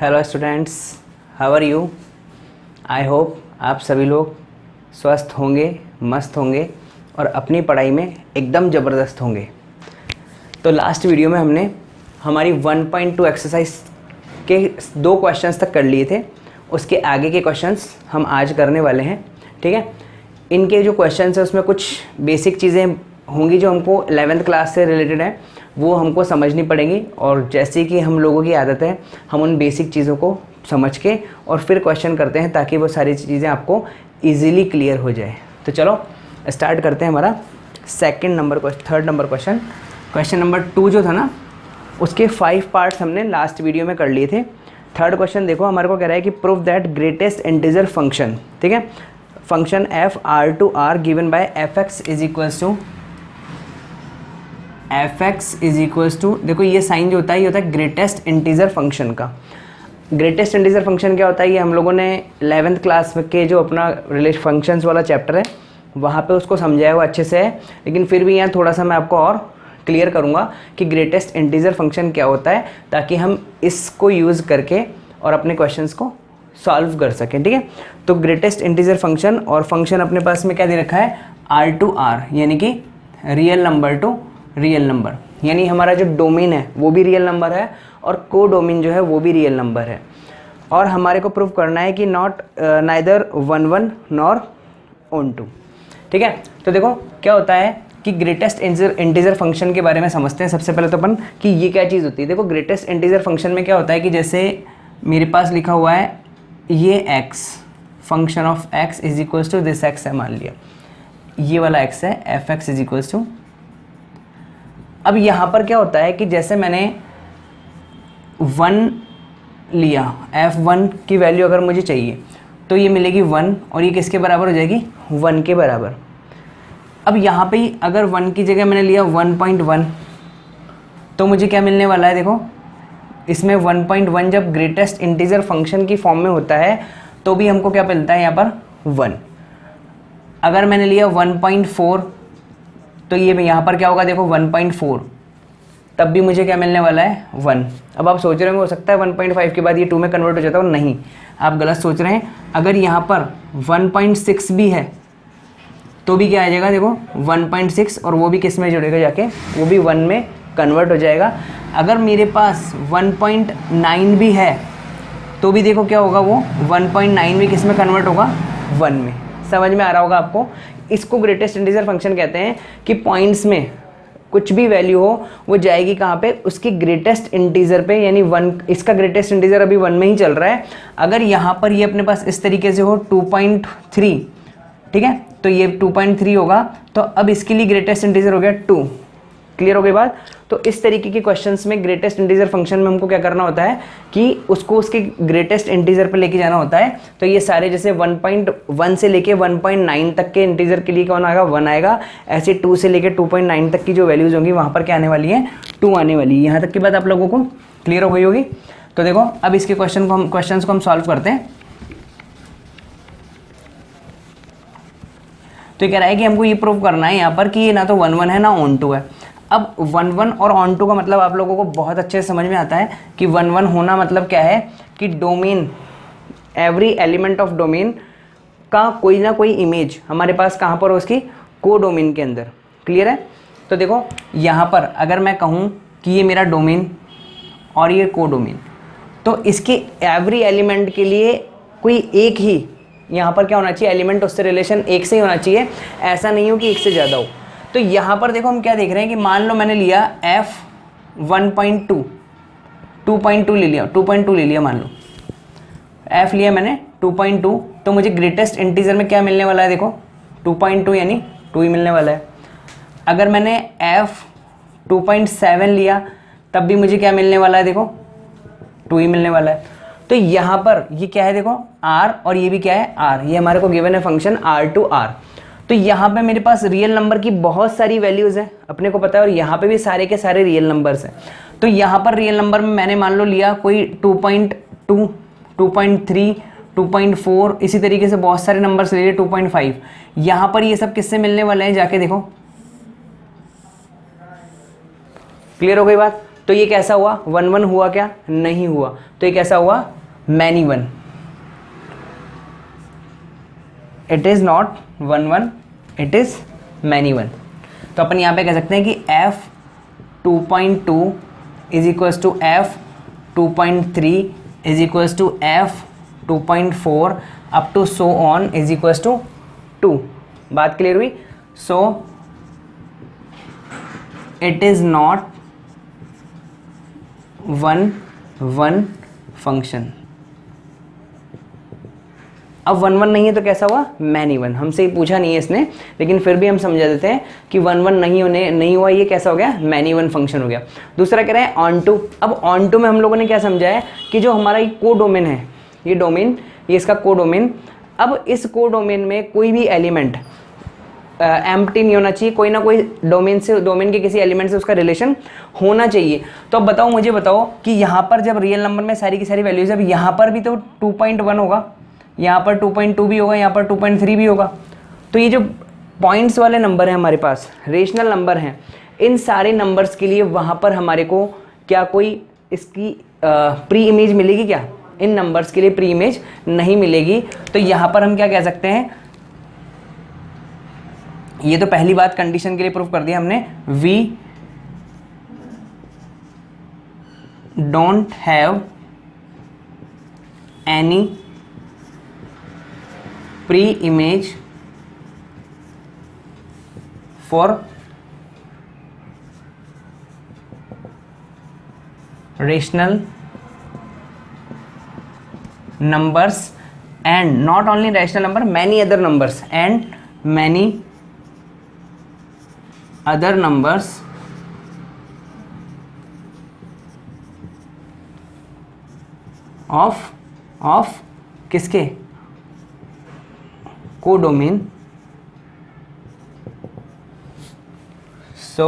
Hello students, how are you. I hope आप सभी लोग स्वस्थ होंगे, मस्त होंगे और अपनी पढ़ाई में एकदम ज़बरदस्त होंगे। तो लास्ट वीडियो में हमने हमारी 1.2 एक्सरसाइज के 2 क्वेश्चंस तक कर लिए थे। उसके आगे के क्वेश्चंस हम आज करने वाले हैं, ठीक है। इनके जो क्वेश्चंस हैं उसमें कुछ बेसिक चीज़ें होंगी जो हमको 11th क्लास से रिलेटेड है, वो हमको समझनी पड़ेंगी। और जैसे कि हम लोगों की आदत है, हम उन बेसिक चीज़ों को समझ के और फिर क्वेश्चन करते हैं ताकि वो सारी चीज़ें आपको इजीली क्लियर हो जाए। तो चलो स्टार्ट करते हैं हमारा third number question. Question number 2 जो था ना, उसके 5 पार्ट्स हमने लास्ट वीडियो में कर लिए थे। थर्ड क्वेश्चन देखो, हमारे को कह रहा है कि prove that greatest integer function, ठीक है, function F R to R given by F X is equals to देखो ये साइन जो होता है ये होता है ग्रेटेस्ट इंटीजर फंक्शन का। ग्रेटेस्ट इंटीजर फंक्शन क्या होता है, ये हम लोगों ने 11th क्लास के जो अपना फंक्शंस वाला चैप्टर है वहाँ पे उसको समझाया हुआ अच्छे से है, लेकिन फिर भी यहाँ थोड़ा सा मैं आपको और क्लियर करूँगा कि ग्रेटेस्ट इंटीजर फंक्शन क्या होता है, ताकि हम इसको यूज़ करके और अपने क्वेश्चंस को सॉल्व कर सकें, ठीक है। तो ग्रेटेस्ट इंटीजर फंक्शन, और फंक्शन अपने पास में क्या दे रखा है, आर टू आर, यानी कि real number two real number, यानी हमारा जो डोमेन है वो भी रियल नंबर है और को डोमेन जो है वो भी रियल नंबर है। और हमारे को प्रूव करना है कि नॉट नाइदर 1 1 नॉर ऑन 2, ठीक है। तो देखो क्या होता है कि ग्रेटेस्ट इंटीजर फंक्शन के बारे में समझते हैं सबसे पहले तो अपन कि ये क्या चीज़ होती है। देखो ग्रेटेस्ट इंटीजर फंक्शन में क्या होता है कि जैसे मेरे पास लिखा हुआ है ये x, function of x is equals to this x है, मान लिया ये वाला x है, F X is equals to. अब यहाँ पर क्या होता है कि जैसे मैंने 1 लिया, f1 की वैल्यू अगर मुझे चाहिए तो ये मिलेगी 1 और ये किसके बराबर हो जाएगी, 1 के बराबर। अब यहाँ पे ही अगर 1 की जगह मैंने लिया 1.1 तो मुझे क्या मिलने वाला है, देखो इसमें 1.1 जब ग्रेटेस्ट इंटीजर फंक्शन की फॉर्म में होता है तो भी हमको क्या मिलता है यहाँ पर 1। अगर मैंने लिया 1.4 तो ये यहाँ पर क्या होगा, देखो 1.4, तब भी मुझे क्या मिलने वाला है, 1। अब आप सोच रहे होंगे हो सकता है 1.5 के बाद ये 2 में कन्वर्ट हो जाता है, नहीं, आप गलत सोच रहे हैं। अगर यहाँ पर 1.6 भी है तो भी क्या आ जाएगा, देखो 1.6 और वो भी किस में जुड़ेगा जाके, वो भी 1 में कन्वर्ट हो जाएगा। अगर मेरे पास 1.9 भी है तो भी देखो क्या होगा, वो 1.9 भी किस में कन्वर्ट होगा, 1 में। समझ में आ रहा होगा आपको। इसको ग्रेटेस्ट इंटीजर फंक्शन कहते हैं कि पॉइंट्स में कुछ भी वैल्यू हो वो जाएगी कहाँ पे, उसकी ग्रेटेस्ट इंटीजर पे, यानी 1। इसका ग्रेटेस्ट इंटीजर अभी 1 में ही चल रहा है। अगर यहाँ पर ये अपने पास इस तरीके से हो 2.3, ठीक है, तो ये 2.3 होगा, तो अब इसके लिए ग्रेटेस्ट इंटीजर हो गया 2। क्लियर हो गई बात। तो इस तरीके के क्वेश्चंस में ग्रेटेस्ट इंटीजर फंक्शन में हमको क्या करना होता है कि उसको उसके ग्रेटेस्ट इंटीजर पे लेके जाना होता है। तो ये सारे जैसे 1.1 से लेके 1.9 तक के इंटीजर के लिए कौन आएगा, 1 आएगा। ऐसे 2 से लेके 2.9 तक की जो वैल्यूज होंगी वहाँ पर क्या आने वाली है, 2 आने वाली है। यहाँ तक की बात आप लोगों को क्लियर हो गई होगी। तो देखो अब इसके क्वेश्चन को हम सॉल्व करते हैं। तो कह रहा है कि हमको ये प्रूव करना है यहाँ पर कि ये ना तो 1 1 है ना ऑन 2 है। अब 1 1 और ऑन 2 का मतलब आप लोगों को बहुत अच्छे से समझ में आता है कि 1 1 होना मतलब क्या है कि domain, every element of domain का कोई ना कोई इमेज हमारे पास कहाँ पर हो, उसकी को डोमेन के अंदर। क्लियर है। तो देखो यहाँ पर अगर मैं कहूँ कि ये मेरा डोमेन और ये को डोमेन, तो इसके एवरी एलिमेंट के लिए कोई एक ही यहाँ पर क्या होना चाहिए, एलिमेंट, उससे रिलेशन एक से ही होना चाहिए, ऐसा नहीं हो कि एक से ज़्यादा हो। तो यहाँ पर देखो हम क्या देख रहे हैं कि मान लो मैंने लिया f 1.2, 2.2 ले लिया, 2.2 ले लिया, मान लो f लिया मैंने 2.2, तो मुझे ग्रेटेस्ट इंटीजर में क्या मिलने वाला है, देखो 2.2 यानी 2 ही मिलने वाला है। अगर मैंने f 2.7 लिया तब भी मुझे क्या मिलने वाला है, देखो 2 ही मिलने वाला है। तो यहाँ पर ये क्या है, देखो r, और ये भी क्या है r, ये हमारे को गिवन है फंक्शन r टू r। तो यहाँ पे मेरे पास रियल नंबर की बहुत सारी वैल्यूज़ हैं, अपने को पता है, और यहाँ पे भी सारे के सारे रियल नंबर्स हैं। तो यहाँ पर रियल नंबर में मैंने मान लो लिया कोई 2.2, 2.3, 2.4, इसी तरीके से बहुत सारे नंबर्स ले लिए, 2.5। यहाँ पर ये सब किससे मिलने वाले हैं, जाके देखो। क्लियर हो गई बात। तो ये कैसा हुआ, 1 1 हुआ क्या, नहीं हुआ, तो ये कैसा हुआ, many one. It is not 1 1, it is many one. तो अपन यहाँ पे कह सकते हैं कि f 2.2 is equals to f 2.3 is equals to f 2.4 up to so on is equals to 2। बात क्लियर हुई? So it is not 1 1 function. अब 1 1 नहीं है तो कैसा हुआ, मैनी वन। हमसे ही पूछा नहीं है इसने, लेकिन फिर भी हम समझा देते हैं कि 1 1 नहीं हुआ, ये कैसा हो गया, मैनी वन फंक्शन हो गया। दूसरा कह रहे हैं ऑन टू। अब ऑन टू में हम लोगों ने क्या समझा है कि जो हमारा ये कोडोमेन है, ये डोमेन, ये इसका कोडोमेन। अब इस कोडोमेन में कोई भी एलिमेंट एम्प्टी नहीं होना चाहिए, कोई ना कोई डोमेन के किसी एलिमेंट से उसका रिलेशन होना चाहिए। तो अब बताओ, मुझे बताओ कि यहाँ पर जब रियल नंबर में सारी की सारी वैल्यूज, अब यहाँ पर भी तो 2.1 होगा, यहाँ पर 2.2 भी होगा, यहाँ पर 2.3 भी होगा। तो ये जो पॉइंट्स वाले नंबर हैं हमारे पास, रेशनल नंबर हैं, इन सारे नंबर्स के लिए वहाँ पर हमारे को क्या कोई इसकी प्री इमेज मिलेगी क्या? इन नंबर्स के लिए प्री इमेज नहीं मिलेगी। तो यहाँ पर हम क्या कह सकते हैं, ये तो पहली बात कंडीशन के लिए प्रूफ कर दिया हमने, we don't have any pre image for rational numbers and not only rational number, many other numbers and many other numbers of किसके, codomain. so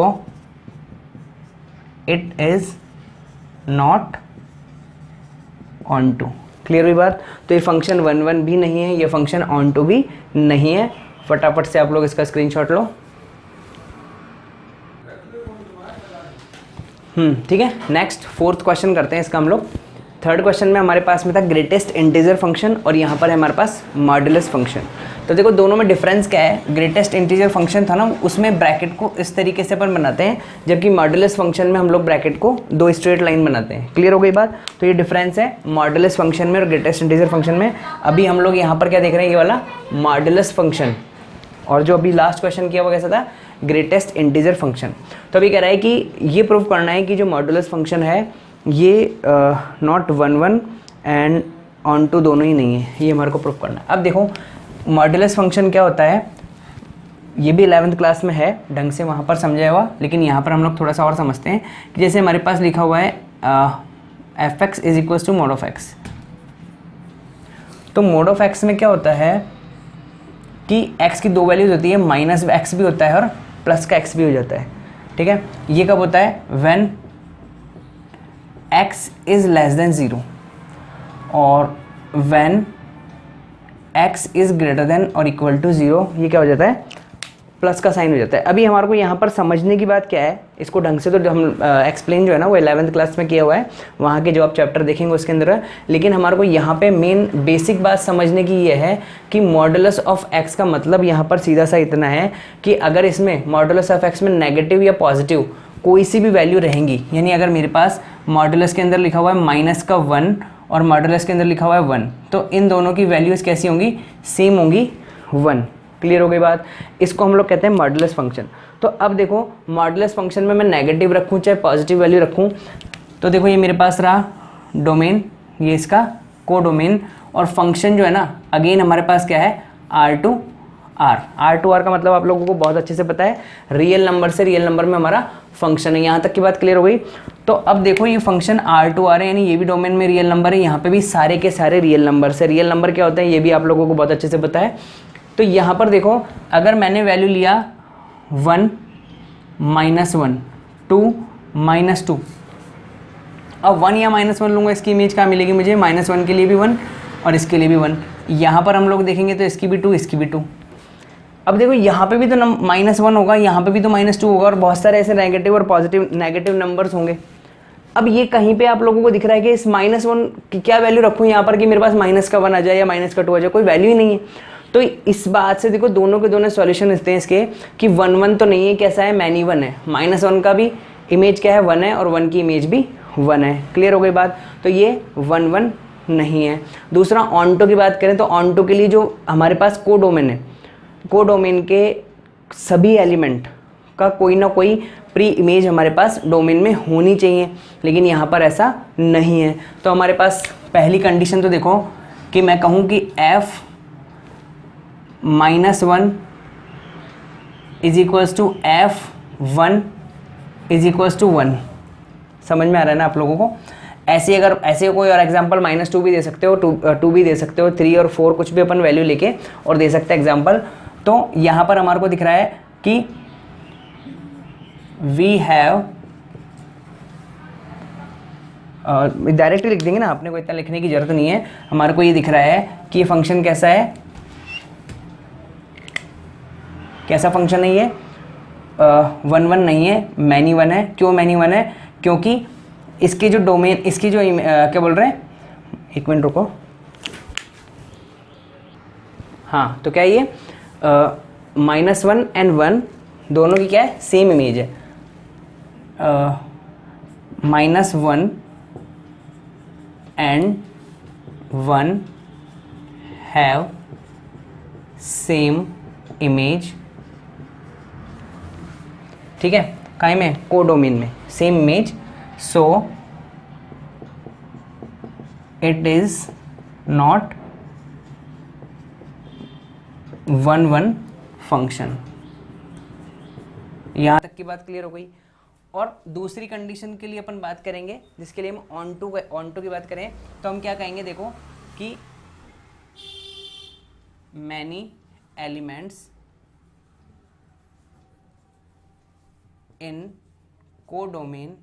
it is not onto। Clear हुई बात? तो ये फंक्शन 1 1 भी नहीं है, ये फंक्शन ऑन टू भी नहीं है। फटाफट से आप लोग इसका स्क्रीनशॉट लो। ठीक है, नेक्स्ट फोर्थ क्वेश्चन करते हैं इसका हम लोग। थर्ड क्वेश्चन में हमारे पास में था ग्रेटेस्ट इंटीजर फंक्शन और यहाँ पर है हमारे पास मॉड्यूलस फंक्शन। तो देखो दोनों में डिफरेंस क्या है, ग्रेटेस्ट इंटीजर फंक्शन था ना, उसमें ब्रैकेट को इस तरीके से अपन बनाते हैं, जबकि मॉड्यूलस फंक्शन में हम लोग ब्रैकेट को 2 स्ट्रेट लाइन बनाते हैं। क्लियर हो गई बात? तो ये डिफरेंस है मॉड्यूलस फंक्शन में और ग्रेटेस्ट इंटीजर फंक्शन में। अभी हम लोग यहाँ पर क्या देख रहे हैं, ये वाला मॉड्यूलस फंक्शन, और जो अभी लास्ट क्वेश्चन किया वो कैसा था, ग्रेटेस्ट इंटीजर फंक्शन। तो अभी कह रहा है कि ये प्रूफ करना है कि जो मॉड्यूलस फंक्शन है ये नॉट 1 1 एंड ऑन टू दोनों ही नहीं है, ये हमारे को प्रूफ करना है। अब देखो मॉड्यूलस फंक्शन क्या होता है, ये भी 11th क्लास में है, ढंग से वहाँ पर समझाया हुआ, लेकिन यहाँ पर हम लोग थोड़ा सा और समझते हैं कि जैसे हमारे पास लिखा हुआ है F X is equals to mod of X. तो मोड ऑफ एक्स में क्या होता है कि x की 2 वैल्यूज होती है, माइनस एक्स भी होता है और प्लस का x भी हो जाता है। ठीक है, ये कब होता है, when x is less than 0 और when x is greater than और इक्वल टू 0, ये क्या हो जाता है, प्लस का साइन हो जाता है। अभी हमारे को यहाँ पर समझने की बात क्या है, इसको ढंग से तो हम एक्सप्लेन जो है ना वो 11th क्लास में किया हुआ है, वहाँ के जो आप चैप्टर देखेंगे उसके अंदर है, लेकिन हमारे को यहाँ पे मेन बेसिक बात समझने की ये है कि मॉडुलस ऑफ एक्स का मतलब यहाँ पर सीधा सा इतना है कि अगर इसमें मॉडुलस ऑफ एक्स में नेगेटिव या पॉजिटिव कोई सी भी वैल्यू रहेंगी, यानी अगर मेरे पास मॉडुलस के अंदर लिखा हुआ है -1 और मॉडुलस के अंदर लिखा हुआ है 1, तो इन दोनों की वैल्यूज़ कैसी होंगी, सेम होंगी 1। क्लियर हो गई बात? इसको हम लोग कहते हैं मॉडुलस फंक्शन। तो अब देखो मॉडुलस फंक्शन में मैं नेगेटिव रखूँ चाहे पॉजिटिव वैल्यू रखूँ, तो देखो ये मेरे पास रहा डोमेन, ये इसका को डोमेन, और फंक्शन जो है ना अगेन हमारे पास क्या है, R टू R का मतलब आप लोगों को बहुत अच्छे से पता है, रियल नंबर से रियल नंबर में हमारा फंक्शन है। यहाँ तक की बात क्लियर हो गई? तो अब देखो ये फंक्शन R है, यानी ये भी डोमेन में रियल नंबर है, यहाँ पे भी सारे के सारे रियल नंबर से। रियल नंबर क्या होता है ये भी आप लोगों को बहुत अच्छे से पता है। तो यहाँ पर देखो अगर मैंने वैल्यू लिया 1 -1 2 -2, अब 1 या -1 लूँगा, इसकी इमेज कहाँ मिलेगी मुझे, -1 के लिए भी 1 और इसके लिए भी 1। यहाँ पर हम लोग देखेंगे तो इसकी भी 2 इसकी भी 2। अब देखो यहाँ पे भी तो -1 होगा, यहाँ पे भी तो -2 होगा, और बहुत सारे ऐसे नेगेटिव और पॉजिटिव नेगेटिव नंबर्स होंगे। अब ये कहीं पे आप लोगों को दिख रहा है कि इस -1 की क्या वैल्यू रखूँ यहाँ पर कि मेरे पास -1 आ जाए या -2 आ जाए, कोई वैल्यू ही नहीं है। तो इस बात से देखो दोनों के दोनों सॉल्यूशन इसते हैं इसके कि 1 1 तो नहीं है, कैसा है, मैनी 1 है। -1 का भी इमेज क्या है, 1 है, और 1 की इमेज भी 1 है। क्लियर हो गई बात। तो ये 1 1 नहीं है। दूसरा ऑन्टो की बात करें तो ऑन्टो के लिए जो हमारे पास कोडोमेन है, कोडोमेन के सभी एलिमेंट का कोई ना कोई प्री इमेज हमारे पास डोमेन में होनी चाहिए, लेकिन यहाँ पर ऐसा नहीं है। तो हमारे पास पहली कंडीशन तो देखो कि मैं कहूँ कि f -1 is equals to f1 is equals to 1। समझ में आ रहा है ना आप लोगों को। ऐसे अगर ऐसे कोई और एग्जांपल -2 भी दे सकते हो, 2 भी दे सकते हो, 3 और 4 कुछ भी अपन वैल्यू लेके और दे सकते हैं एग्जांपल। तो यहाँ पर हमारे को दिख रहा है कि वी हैव, डायरेक्टली लिख देंगे ना, आपने को इतना लिखने की जरूरत नहीं है। हमारे को ये दिख रहा है कि ये फंक्शन कैसा है, कैसा फंक्शन है ये, 1 1 नहीं है, मैनी 1 है। क्यों मैनी 1 है? क्योंकि इसकी जो डोमेन, इसकी जो क्या बोल रहे हैं, एक मिनट रुको, हाँ, तो क्या ये -1 एंड 1 दोनों की क्या है, सेम इमेज है। -1 एंड 1 हैव सेम इमेज, ठीक है, काहे में, कोडोमेन में same image. So it is not 1 1 function. यहाँ तक की बात क्लियर हो गई। और दूसरी कंडीशन के लिए अपन बात करेंगे, जिसके लिए हम ऑन टू की बात करें तो हम क्या कहेंगे, देखो कि many elements in codomain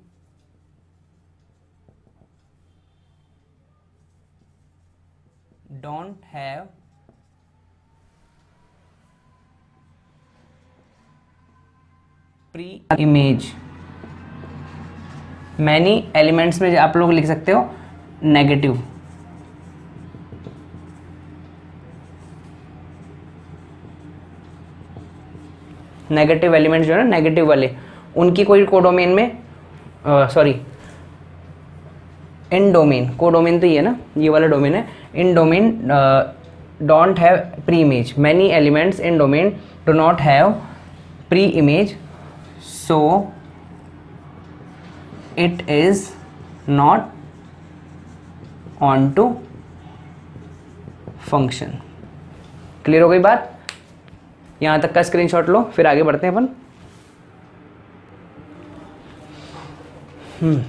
don't have pre image. Many elements में आप लोग लिख सकते हो नेगेटिव, नेगेटिव एलिमेंट्स जो है ना, नेगेटिव वाले, उनकी कोई कोडोमेन में, सॉरी इन डोमेन, कोडोमेन तो ये है ना, ये वाला डोमेन है, in domain don't have pre image. Many elements in domain do not have pre image, so it is not onto function. Clear हो गई बात? यहाँ तक का स्क्रीनशॉट लो, फिर आगे बढ़ते हैं अपन।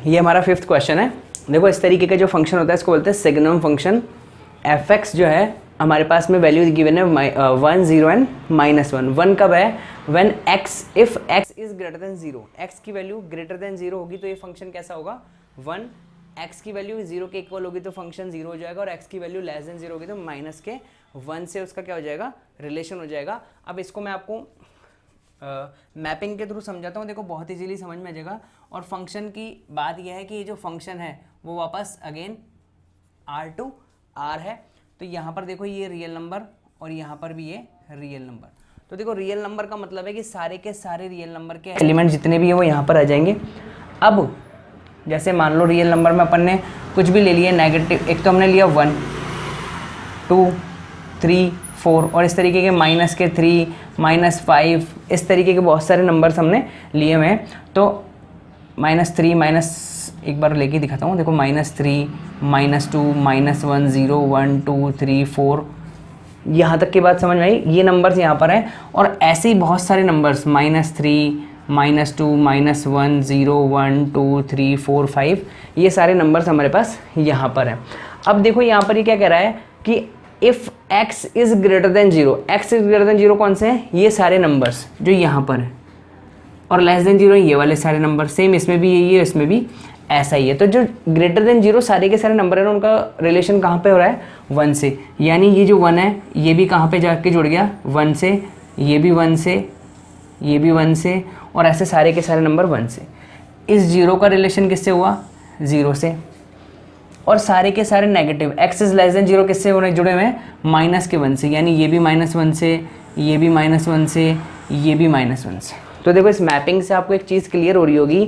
ये हमारा 5th क्वेश्चन है। देखो इस तरीके का जो फंक्शन होता है इसको बोलते हैं सिग्नम फंक्शन। एफ एक्स जो है हमारे पास में वैल्यू गिवन है 1 0 एंड -1। 1 कब है? When x, if x is greater than 0, x की वैल्यू ग्रेटर देन 0 होगी तो ये फंक्शन कैसा होगा 1। x की वैल्यू 0 के इक्वल होगी तो फंक्शन 0 हो जाएगा, और x की वैल्यू लेस देन 0 होगी तो माइनस के 1 से उसका क्या हो जाएगा, रिलेशन हो जाएगा। अब इसको मैं आपको मैपिंग के थ्रू समझाता हूँ, देखो बहुत इजीली समझ में आ जाएगा। और फंक्शन की बात यह है कि ये जो फंक्शन है वो वापस अगेन R टू R है। तो यहाँ पर देखो ये रियल नंबर और यहाँ पर भी ये रियल नंबर। तो देखो रियल नंबर का मतलब है कि सारे के सारे रियल नंबर के एलिमेंट जितने भी है वो यहाँ पर आ जाएंगे। अब जैसे मान लो रियल नंबर में अपन ने कुछ भी ले लिया नेगेटिव, एक तो हमने लिया 1 2 3 4 और इस तरीके के माइनस के 3 -5 इस तरीके के बहुत सारे नंबर्स हमने लिए हुए हैं। तो -3 एक बार लेके दिखाता हूँ, देखो -3 -2 -1 0 1 2 3 4 यहाँ तक की बात समझ में आई। ये नंबर्स यहाँ पर हैं और ऐसे ही बहुत सारे नंबर्स -3 -2 -1 0 1 2 3 4 5 ये सारे नंबर्स हमारे पास यहाँ पर हैं। अब देखो यहाँ पर ये क्या कह रहा है कि if x is greater than 0, x is greater than 0 कौन से हैं? ये सारे नंबर्स जो यहाँ पर हैं, और लेस देन 0 ये वाले सारे नंबर। सेम इसमें भी यही है, इसमें भी ऐसा ही है। तो जो ग्रेटर देन 0 सारे के सारे नंबर है ना, उनका रिलेशन कहाँ पे हो रहा है? 1 से। यानी ये जो 1 है ये भी कहाँ पे जाके जुड़ गया? 1 से, ये भी 1 से, ये भी 1 से, और ऐसे सारे के सारे नंबर 1 से। इस 0 का रिलेशन किससे हुआ? 0 से, और सारे के सारे negative. x is less than 0 किससे होने जुड़े हुए हैं, -1 से, यानी ये भी -1 से, ये भी -1 से, ये भी -1 से। तो देखो इस मैपिंग से आपको एक चीज़ क्लियर हो रही होगी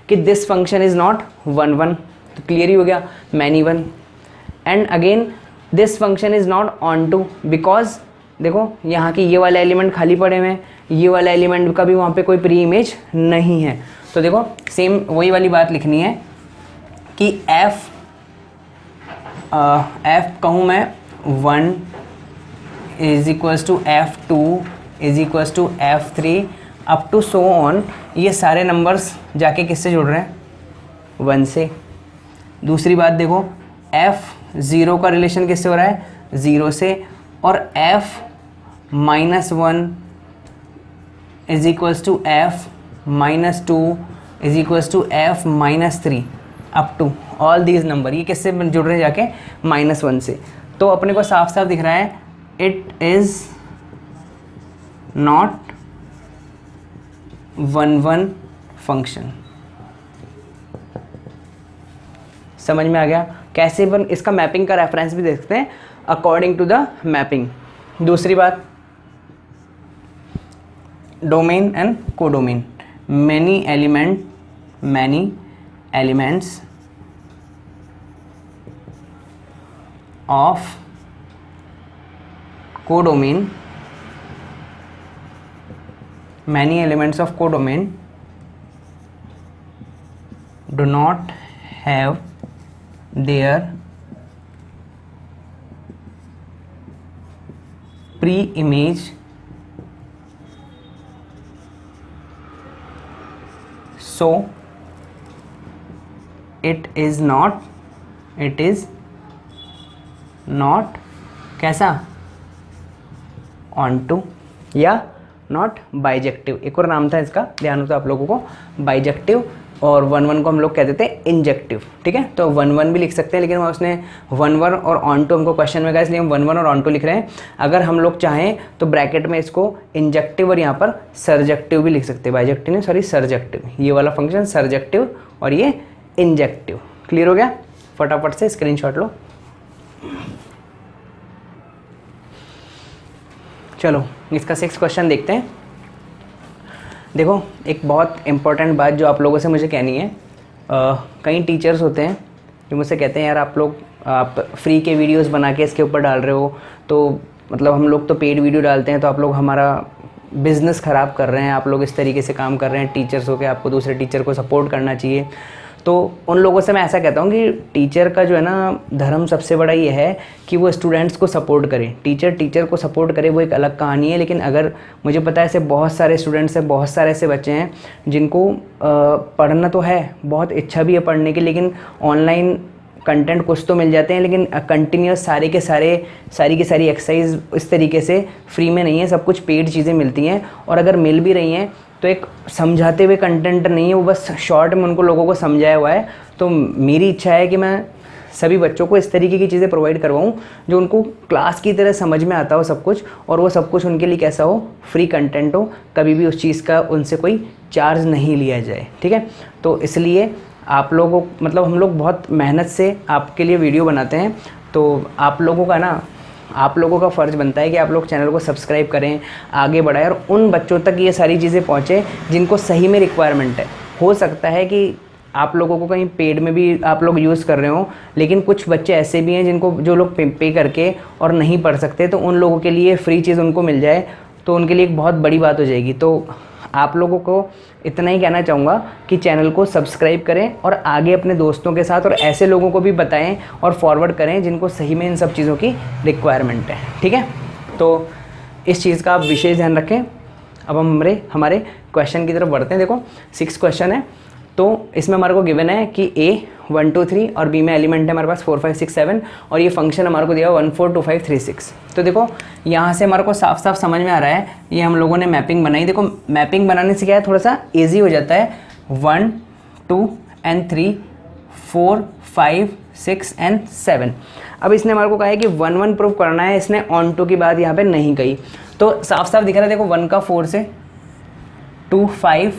कि दिस फंक्शन इज़ नॉट 1 1, तो क्लियर ही हो गया, many 1। And again this function is not onto, because देखो यहाँ की ये वाला एलिमेंट खाली पड़े हुए हैं, ये वाला एलिमेंट का भी वहाँ पे कोई प्री इमेज नहीं है। तो देखो सेम वही वाली बात लिखनी है कि f कहूँ मैं 1 is equals to F2 is equals to F3 up to so on. ये सारे नंबर्स जाके किससे जुड़ रहे हैं, 1 से। दूसरी बात देखो F0 का रिलेशन किससे हो रहा है, 0 से, और F-1 is equals to F-2 is equals to F-3 up to all these number, ये किससे जुड़ रहे हैं जाके, -1 से। तो अपने को साफ साफ दिख रहा है इट इज़ नॉट 1 1 फंक्शन। समझ में आ गया कैसे अपन इसका मैपिंग का रेफरेंस भी देखते हैं अकॉर्डिंग टू द मैपिंग। दूसरी बात domain and codomain. Many elements of codomain, many elements of codomain do not have their pre-image so it is not कैसा, onto या नॉट बाइजेक्टिव। एक और नाम था इसका, ध्यान होता है आप लोगों को, बाइजेक्टिव, और 1 1 को हम लोग कहते थे इंजेक्टिव। ठीक है, तो 1 1 भी लिख सकते हैं, लेकिन उसने 1 1 और ऑन टू हमको क्वेश्चन में कहा, इसलिए हम 1 1 और ऑन टू लिख रहे हैं। अगर हम लोग चाहें तो ब्रैकेट में इसको इंजेक्टिव और यहाँ पर सरजेक्टिव भी लिख सकते हैं, बाइजेक्टिव नहीं सॉरी सरजेक्टिव। ये वाला फंक्शन सरजेक्टिव और ये इंजेक्टिव। क्लियर हो गया, फटाफट से स्क्रीनशॉट लो। चलो इसका 6 क्वेश्चन देखते हैं। देखो एक बहुत इम्पोर्टेंट बात जो आप लोगों से मुझे कहनी है, कई टीचर्स होते हैं जो मुझसे कहते हैं यार आप फ्री के वीडियोस बना के इसके ऊपर डाल रहे हो, तो मतलब हम लोग तो पेड वीडियो डालते हैं तो आप लोग हमारा बिज़नेस ख़राब कर रहे हैं, आप लोग इस तरीके से काम कर रहे हैं, टीचर्स हो के आपको दूसरे टीचर को सपोर्ट करना चाहिए। तो उन लोगों से मैं ऐसा कहता हूँ कि टीचर का जो है ना धर्म सबसे बड़ा ये है कि वो स्टूडेंट्स को सपोर्ट करे। टीचर को सपोर्ट करे वो एक अलग कहानी है, लेकिन अगर मुझे पता है ऐसे बहुत सारे स्टूडेंट्स हैं, बहुत सारे ऐसे बच्चे हैं जिनको पढ़ना तो है, बहुत इच्छा भी है पढ़ने की, लेकिन ऑनलाइन कंटेंट कुछ तो मिल जाते हैं, लेकिन कंटिन्यूस सारी की सारी एक्सरसाइज इस तरीके से फ्री में नहीं है, सब कुछ पेड चीज़ें मिलती हैं, और अगर मिल भी रही हैं तो एक समझाते हुए कंटेंट नहीं है, वो बस शॉर्ट में उनको लोगों को समझाया हुआ है। तो मेरी इच्छा है कि मैं सभी बच्चों को इस तरीके की चीज़ें प्रोवाइड करवाऊँ जो उनको क्लास की तरह समझ में आता हो सब कुछ, और वो सब कुछ उनके लिए कैसा हो, फ्री कंटेंट हो, कभी भी उस चीज़ का उनसे कोई चार्ज नहीं लिया जाए। ठीक है, तो इसलिए आप लोगों मतलब हम लोग बहुत मेहनत से आपके लिए वीडियो बनाते हैं, तो आप लोगों का फ़र्ज़ बनता है कि आप लोग चैनल को सब्सक्राइब करें, आगे बढ़ाएं, और उन बच्चों तक ये सारी चीज़ें पहुँचे जिनको सही में रिक्वायरमेंट है। हो सकता है कि आप लोगों को कहीं पेड में भी आप लोग यूज़ कर रहे हो, लेकिन कुछ बच्चे ऐसे भी हैं जो लोग पे करके और नहीं पढ़ सकते, तो उन लोगों के लिए फ्री चीज़ उनको मिल जाए तो उनके लिए एक बहुत बड़ी बात हो जाएगी। तो आप लोगों को इतना ही कहना चाहूँगा कि चैनल को सब्सक्राइब करें और आगे अपने दोस्तों के साथ और ऐसे लोगों को भी बताएं और फॉरवर्ड करें जिनको सही में इन सब चीज़ों की रिक्वायरमेंट है। ठीक है, तो इस चीज़ का आप विशेष ध्यान रखें। अब हम हमारे क्वेश्चन की तरफ बढ़ते हैं। देखो 6 क्वेश्चन है, तो इसमें हमारे को गिवन है कि A 1 2 3 और B में एलिमेंट है हमारे पास 4 5 6 7, और ये फंक्शन हमारे को दिया 1 4 2 5 3 6। तो देखो यहाँ से हमारे को साफ साफ समझ में आ रहा है, ये हम लोगों ने मैपिंग बनाई। देखो मैपिंग बनाने से क्या है, थोड़ा सा ईजी हो जाता है। 1 2 and 3 4 5 6 and 7। अब इसने हमारे को कहा है कि 1 1 प्रूव करना है, इसने ऑन टू की बात यहाँ पे नहीं कही, तो साफ साफ दिख रहा है। देखो 1 का 4 से 2 5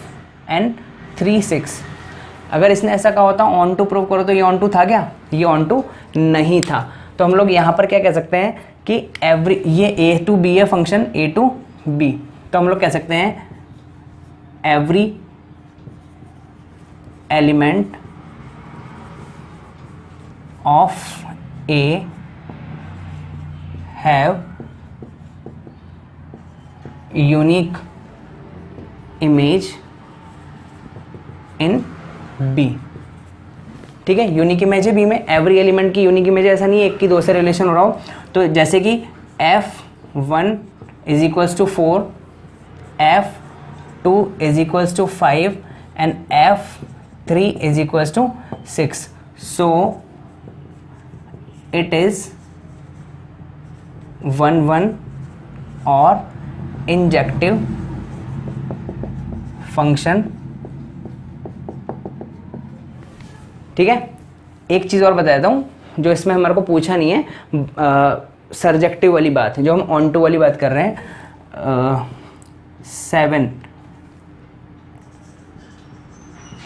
and 3 6, अगर इसने ऐसा कहा होता ऑन टू प्रूव करो तो ये ऑन टू था क्या? ये ऑन टू नहीं था। तो हम लोग यहाँ पर क्या कह सकते हैं कि ये ए टू बी है फंक्शन ए टू बी, तो हम लोग कह सकते हैं every element of A have unique image in B. ठीक है, यूनिक इमेज है बी में, एवरी एलिमेंट की यूनिक इमेज है, ऐसा नहीं है एक की दो से रिलेशन हो रहा हो। तो जैसे कि F1 is equals to 4, F2 is equals to 5 and F3 is equals to 6, so it is 1 1 और इंजेक्टिव फंक्शन। ठीक है, एक चीज़ और बता देता हूँ जो इसमें हमारे को पूछा नहीं है, सरजेक्टिव वाली बात है जो हम ऑन टू वाली बात कर रहे हैं। 7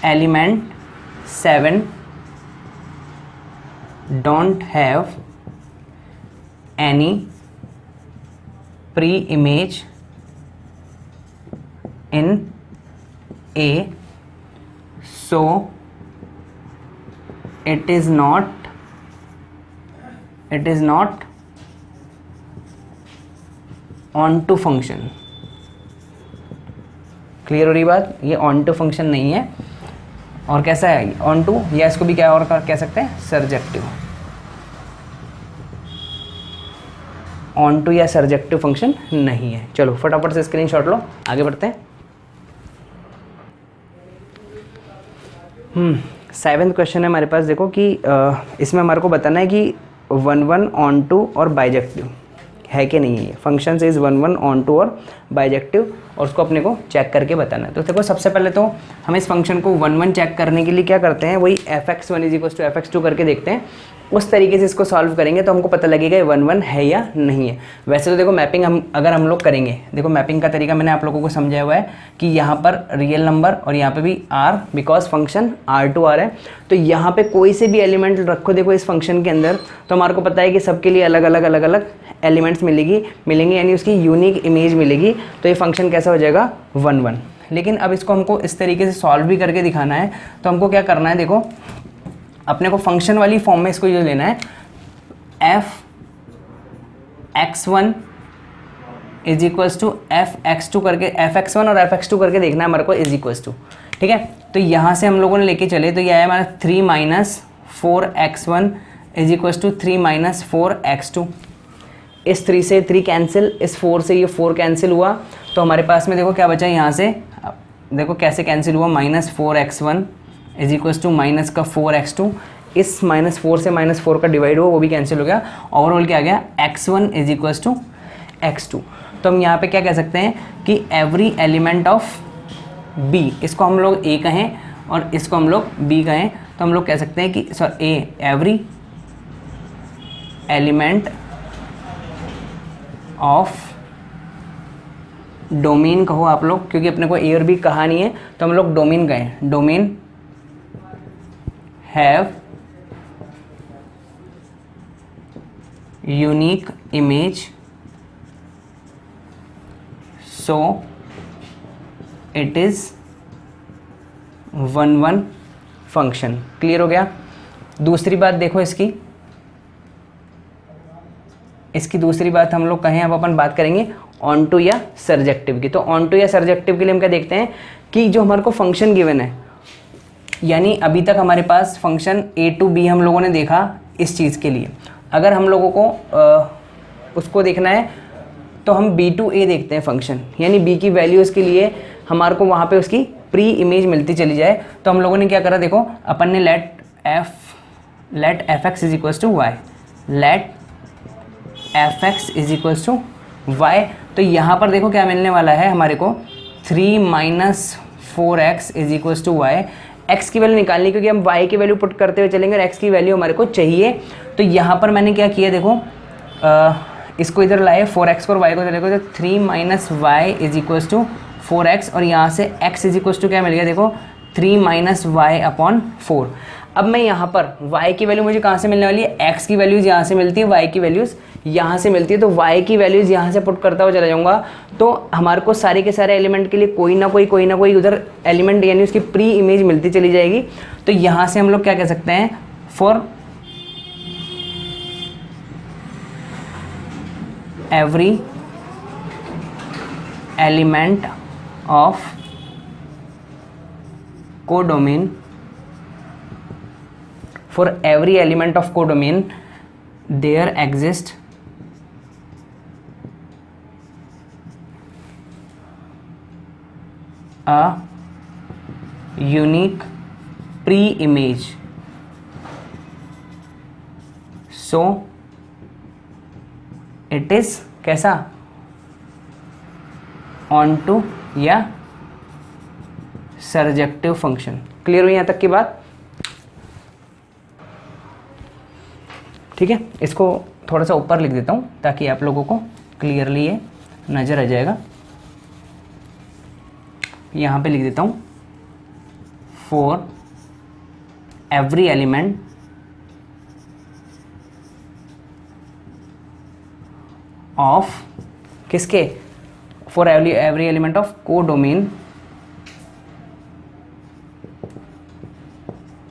element 7 don't have any pre image in A, so it is not on to function। Clear हो रही बात? ये ऑन टू फंक्शन नहीं है। और कैसा है ऑन टू, या इसको भी क्या और कह सकते हैं सरजेक्टिव। ऑन टू या सरजेक्टिव फंक्शन नहीं है। चलो फटाफट से स्क्रीनशॉट लो, आगे बढ़ते हैं। 7th क्वेश्चन है हमारे पास। देखो कि इसमें हमारे को बताना है कि 1 1 ऑन टू और बाइजेक्टिव है कि नहीं है। फंक्शन इज 1 1 ऑन टू और बाइजेक्टिव, और उसको अपने को चेक करके बताना है। तो देखो सबसे पहले तो हम इस फंक्शन को 1 1 चेक करने के लिए क्या करते हैं, वही fx1 is equal to fx2 करके देखते हैं। उस तरीके से इसको सॉल्व करेंगे तो हमको पता लगेगा 1 1 है या नहीं है। वैसे तो देखो मैपिंग अगर हम लोग करेंगे, देखो मैपिंग का तरीका मैंने आप लोगों को समझाया हुआ है कि यहाँ पर रियल नंबर और यहाँ पे भी r, because function r to r है। तो यहाँ पे कोई से भी एलिमेंट रखो देखो इस फंक्शन के अंदर, तो हमारे को पता है कि सबके लिए अलग अलग एलिमेंट्स मिलेंगे यानी उसकी यूनिक इमेज मिलेगी। तो ये फंक्शन कैसा हो जाएगा 1 1। लेकिन अब इसको हमको इस तरीके से सॉल्व भी करके दिखाना है, तो हमको क्या करना है, देखो अपने को फंक्शन वाली फॉर्म में इसको ये लेना है, fx1 is equals to fx2 करके, fx1 और fx2 करके देखना है हमारे को इज इक्वल्स टू। ठीक है, तो यहाँ से हम लोगों ने लेके चले तो ये आया हमारा 3 minus 4x1 is equals to 3 minus 4x2। इस 3 से 3 कैंसिल, इस 4 से ये 4 कैंसिल हुआ, तो हमारे पास में देखो क्या बचा यहाँ से, देखो कैसे कैंसिल हुआ, -4x1 is equals to minus का 4x2। इस -4 से -4 का डिवाइड हुआ, वो भी कैंसिल हो गया। ओवरऑल क्या आ गया, x1 is equals to x2। तो हम यहाँ पे क्या कह सकते हैं कि एवरी एलिमेंट ऑफ b, इसको हम लोग a कहें और इसको हम लोग b कहें, तो हम लोग कह सकते हैं कि एवरी एलिमेंट ऑफ डोमेन कहो आप लोग, क्योंकि अपने को ए और बी कहा नहीं है तो हम लोग डोमेन कहें, domain have unique image, so it is 1 1 function. Clear हो गया? दूसरी बात देखो इसकी दूसरी बात हम लोग कहें, अब अपन बात करेंगे ऑन टू या सरजेक्टिव की। तो ऑन टू या सरजेक्टिव के लिए हम क्या देखते हैं कि जो हमारे को फंक्शन गिवन है, यानी अभी तक हमारे पास फंक्शन a टू b हम लोगों ने देखा इस चीज़ के लिए। अगर हम लोगों को उसको देखना है तो हम b टू a देखते हैं फंक्शन, यानी b की वैल्यूज़ के लिए हमारे को वहाँ पे उसकी प्री इमेज मिलती चली जाए। तो हम लोगों ने क्या करा, देखो अपन ने let fx is equals to Y, let fx is equals to y। तो यहाँ पर देखो क्या मिलने वाला है हमारे को, 3 minus 4x is equals to Y. x की वैल्यू निकालनी, क्योंकि हम y की वैल्यू पुट करते हुए चलेंगे और x की वैल्यू हमारे को चाहिए। तो यहाँ पर मैंने क्या किया, देखो इसको इधर लाए 4x को और y को चले गए, तो 3 minus Y is equals to 4x, और यहाँ से x इज इक्वल्स टू क्या मिल गया, देखो 3 माइनस वाई अपॉन 4। अब मैं यहाँ पर y की वैल्यू मुझे कहाँ से मिलने वाली है, x की वैल्यूज़ यहाँ से मिलती है, y की वैल्यूज़ यहाँ से मिलती है, तो y की वैल्यूज़ यहाँ से पुट करता हुआ चला जाऊँगा। तो हमारे को सारे के सारे एलिमेंट के लिए कोई ना कोई उधर एलिमेंट यानी उसकी प्री इमेज मिलती चली जाएगी। तो यहाँ से हम लोग क्या कह सकते हैं, for every element of codomain, for every element of codomain there exists a unique pre-image, so it is कैसा, onto या surjective function। क्लियर हुई यहाँ तक की बात? ठीक है, इसको थोड़ा सा ऊपर लिख देता हूँ ताकि आप लोगों को क्लियरली ये नज़र आ जाएगा। यहाँ पे लिख देता हूँ, फॉर एवरी एलिमेंट ऑफ किसके, for every element of codomain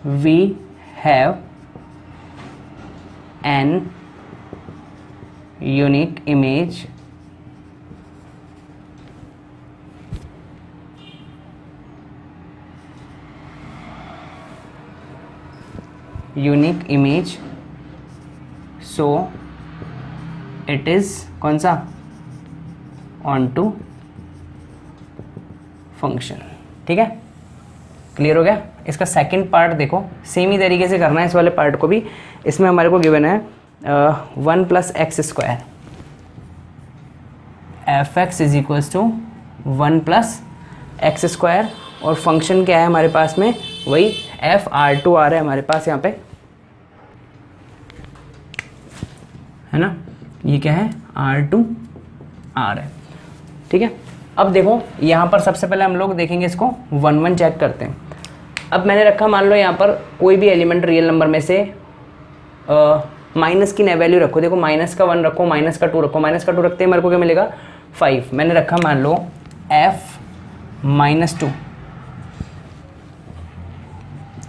we have an unique image so it is कौन सा, onto function। ठीक है, क्लियर हो गया? इसका सेकंड पार्ट देखो, सेम ही तरीके से करना है इस वाले पार्ट को भी। इसमें हमारे को गिवन है 1 plus X square, F X is equals to 1 plus X square, और फंक्शन क्या है हमारे पास में, वही एफ R2 आ रहा है हमारे पास यहाँ पे, है ना, ये क्या है, R2 आ रहा है। ठीक है, अब देखो यहाँ पर सबसे पहले हम लोग देखेंगे इसको 1 1 चेक करते हैं। अब मैंने रखा, मान लो यहाँ पर कोई भी एलिमेंट रियल नंबर में से माइनस की वैल्यू रखो, देखो माइनस का 1 रखो, माइनस का 2 रखो, माइनस का 2 रखते हैं मेरे को क्या मिलेगा, 5। मैंने रखा मान लो f-2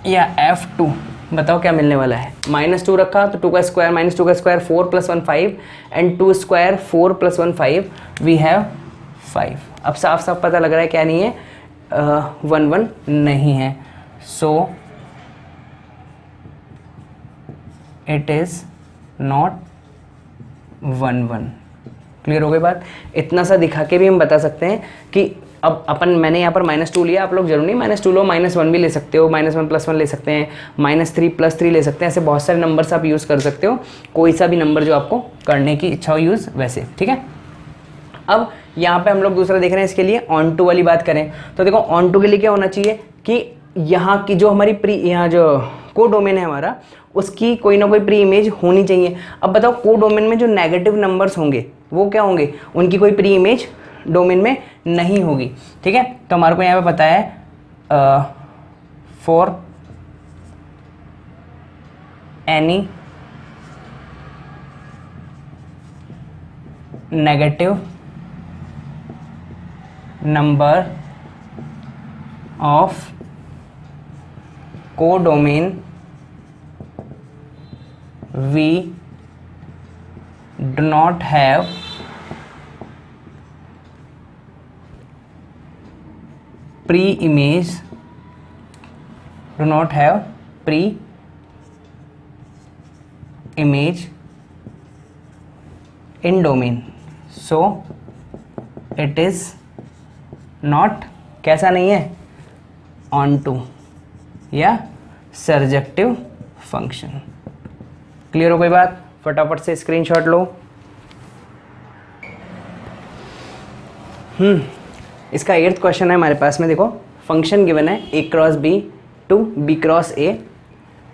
या f2, बताओ क्या मिलने वाला है। -2 रखा तो 2 का स्क्वायर माइनस 2 का square 4 + 1 5 and 2 square 4 + 1 5, we have 5। अब साफ साफ पता लग रहा है क्या नहीं है, 1 1 नहीं है, so it is not 1 1। Clear हो गई बात? इतना सा दिखा के भी हम बता सकते हैं कि अब मैंने यहाँ पर -2 लिया, आप लोग जरूर नहीं -2 लो, -1 भी ले सकते हो, -1 + 1 ले सकते हैं, -3 + 3 ले सकते हैं, ऐसे बहुत सारे नंबर्स आप यूज़ कर सकते हो, कोई सा भी नंबर जो आपको करने की इच्छा हो यूज़ वैसे। ठीक है, अब यहाँ पे हम लोग दूसरा देख रहे हैं, इसके लिए ऑन टू वाली बात करें तो देखो ऑन टू के लिए क्या होना चाहिए कि यहाँ की जो हमारी यहाँ जो कोडोमेन है हमारा, उसकी कोई ना कोई प्री इमेज होनी चाहिए। अब बताओ कोडोमेन में जो नेगेटिव नंबर्स होंगे वो क्या होंगे, उनकी कोई प्री इमेज डोमेन में नहीं होगी। ठीक है, तो हमारे को यहाँ पे पता है for any negative number of codomain we do not have pre-image, do not have pre-image in domain, so it is not कैसा नहीं है, onto या surjective function। क्लियर हो गई बात? फटाफट से स्क्रीनशॉट लो। इसका 8th क्वेश्चन है हमारे पास में, देखो फंक्शन गिवन है a cross b to b cross a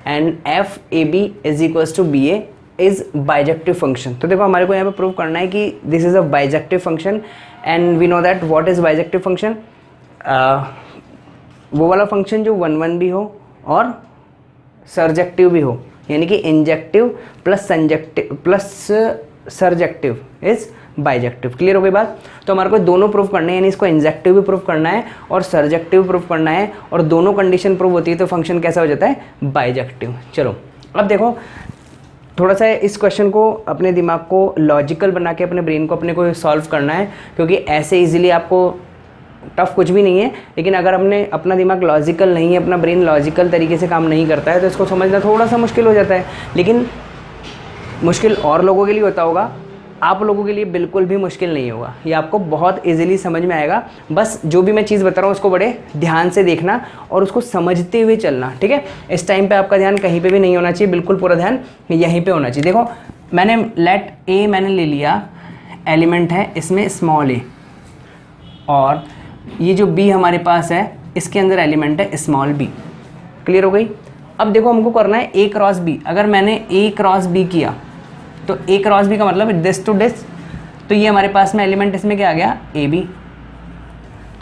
and f a b is equals to b a is bijective function. तो देखो हमारे को यहाँ पे प्रूव करना है कि this is a bijective function and we know that what is bijective function. वो वाला फंक्शन जो 1 1 भी हो और सर्जेक्टिव भी हो, यानी कि injective plus surjective plus surjective is bijective. Clear हो गई बात? तो हमारे को दोनों प्रूव करने हैं, यानी इसको इंजेक्टिव भी प्रूव करना है और सर्जेक्टिव प्रूव करना है, और दोनों कंडीशन प्रूव होती है तो फंक्शन कैसा हो जाता है? बाइजेक्टिव। चलो अब देखो, थोड़ा सा इस क्वेश्चन को अपने दिमाग को लॉजिकल बना के अपने ब्रेन को अपने को सॉल्व करना है, क्योंकि ऐसे इजीली आपको टफ कुछ भी नहीं है, लेकिन अगर हमने अपना दिमाग लॉजिकल नहीं है, अपना ब्रेन लॉजिकल तरीके से काम नहीं करता है तो इसको समझना थोड़ा सा मुश्किल हो जाता है। लेकिन मुश्किल और लोगों के लिए होता होगा, आप लोगों के लिए बिल्कुल भी मुश्किल नहीं होगा, ये आपको बहुत इजीली समझ में आएगा। बस जो भी मैं चीज़ बता रहा हूँ उसको बड़े ध्यान से देखना और उसको समझते हुए चलना, ठीक है? इस टाइम पे आपका ध्यान कहीं पे भी नहीं होना चाहिए, बिल्कुल पूरा ध्यान यहीं पे होना चाहिए। देखो मैंने लेट ए मैंने ले लिया, एलिमेंट है इसमें स्मॉल ए, और ये जो बी हमारे पास है इसके अंदर एलिमेंट है स्मॉल बी। क्लियर हो गई? अब देखो हमको करना है ए क्रॉस बी। अगर मैंने ए क्रॉस बी किया तो ए क्रॉस बी का मतलब दिस टू दिस, तो ये हमारे पास में एलिमेंट इसमें क्या आ गया? A B.